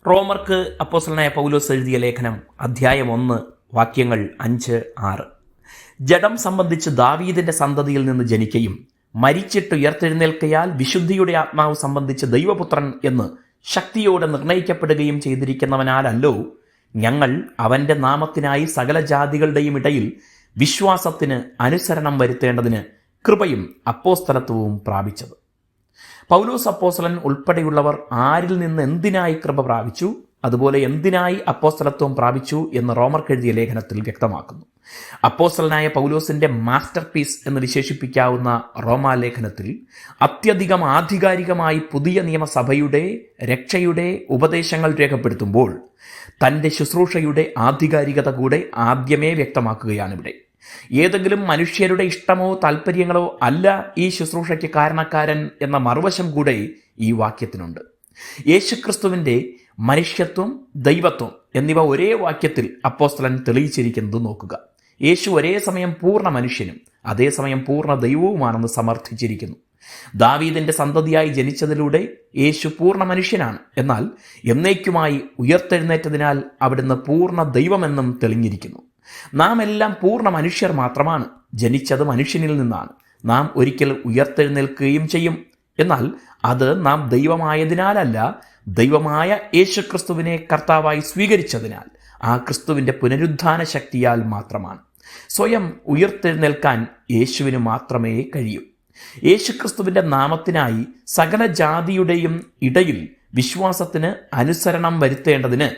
റോമർക്ക് അപ്പോസ്തലനായ പൗലോസ് എഴുതിയ ലേഖനം അധ്യായം 1 വാക്യങ്ങൾ 5-6. ജഡം സംബന്ധിച്ച് ദാവീദിന്റെ സന്തതിയിൽ നിന്ന് ജനിക്കുകയും മരിച്ചിട്ട് ഉയർത്തെഴുന്നേൽക്കയാൽ വിശുദ്ധിയുടെ ആത്മാവ് സംബന്ധിച്ച് ദൈവപുത്രൻ എന്ന് ശക്തിയോടെ നിർണയിക്കപ്പെടുകയും ചെയ്തിരിക്കുന്നവനാലല്ലോ ഞങ്ങൾ അവന്റെ നാമത്തിനായി സകല ജാതികളുടെയും ഇടയിൽ വിശ്വാസത്തിന് അനുസരണം വരുത്തേണ്ടതിന് കൃപയും അപ്പോസ്തലത്വവും പ്രാപിച്ചത്. പൗലോസ് അപ്പോസ്തലൻ ഉൾപ്പെടെയുള്ളവർ ആരിൽ നിന്ന് എന്തിനായി കൃപ പ്രാപിച്ചു, അതുപോലെ എന്തിനായി അപ്പോസ്തലത്വം പ്രാപിച്ചു എന്ന് റോമർക്ക് എഴുതിയ ലേഖനത്തിൽ വ്യക്തമാക്കുന്നു. അപ്പോസ്തലനായ പൗലോസിന്റെ മാസ്റ്റർ പീസ് എന്ന് വിശേഷിപ്പിക്കാവുന്ന റോമാലേഖനത്തിൽ അത്യധികം ആധികാരികമായി പുതിയ നിയമസഭയുടെ രക്ഷയുടെ ഉപദേശങ്ങൾ രേഖപ്പെടുത്തുമ്പോൾ തൻ്റെ ശുശ്രൂഷയുടെ ആധികാരികത കൂടെ ആദ്യമേ വ്യക്തമാക്കുകയാണിവിടെ. ഏതെങ്കിലും മനുഷ്യരുടെ ഇഷ്ടമോ താല്പര്യങ്ങളോ അല്ല ഈ ശുശ്രൂഷയ്ക്ക് കാരണക്കാരൻ എന്ന മറുവശം കൂടെ ഈ വാക്യത്തിനുണ്ട്. യേശുക്രിസ്തുവിൻ്റെ മനുഷ്യത്വം, ദൈവത്വം എന്നിവ ഒരേ വാക്യത്തിൽ അപ്പോസ്തലൻ തെളിയിച്ചിരിക്കുന്നത് നോക്കുക. യേശു ഒരേ സമയം പൂർണ്ണ മനുഷ്യനും അതേസമയം പൂർണ്ണ ദൈവവുമാണെന്ന് സമർത്ഥിച്ചിരിക്കുന്നു. ദാവീദിന്റെ സന്തതിയായി ജനിച്ചതിലൂടെ യേശു പൂർണ്ണ മനുഷ്യനാണ്, എന്നാൽ എന്നേക്കുമായി ഉയർത്തെഴുന്നേറ്റതിനാൽ അവിടുന്ന് പൂർണ്ണ ദൈവമെന്നും തെളിഞ്ഞിരിക്കുന്നു. നാം എല്ലാം പൂർണ്ണ മനുഷ്യർ മാത്രമാണ്. ജനിച്ചത് മനുഷ്യനിൽ നിന്നാണ്. നാം ഒരിക്കൽ ഉയർത്തെഴുന്നേൽക്കുകയും ചെയ്യും. എന്നാൽ അത് നാം ദൈവമായതിനാലല്ല, ദൈവമായ യേശുക്രിസ്തുവിനെ കർത്താവായി സ്വീകരിച്ചതിനാൽ, ആ ക്രിസ്തുവിൻ്റെ പുനരുദ്ധാന ശക്തിയാൽ മാത്രമാണ്. സ്വയം ഉയർത്തെഴുന്നേൽക്കാൻ യേശുവിന് മാത്രമേ കഴിയൂ. യേശുക്രിസ്തുവിൻ്റെ നാമത്തിനായി സകല ജാതിയുടെയും ഇടയിൽ വിശ്വാസത്തിന് അനുസരണം വരുത്തേണ്ടതിന്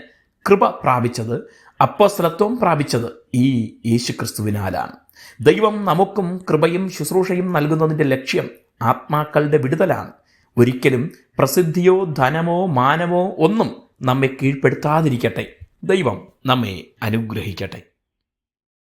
കൃപ പ്രാപിച്ചത്, അപ്പോസ്തലത്വം പ്രാപിച്ചത് ഈ യേശുക്രിസ്തുവിനാലാണ്. ദൈവം നമുക്കും കൃപയും ശുശ്രൂഷയും നൽകുന്നതിൻ്റെ ലക്ഷ്യം ആത്മാക്കളുടെ വിടുതലാണ്. ഒരിക്കലും പ്രസിദ്ധിയോ ധനമോ മാനമോ ഒന്നും നമ്മെ കീഴ്പ്പെടുത്താതിരിക്കട്ടെ. ദൈവം നമ്മെ അനുഗ്രഹിക്കട്ടെ.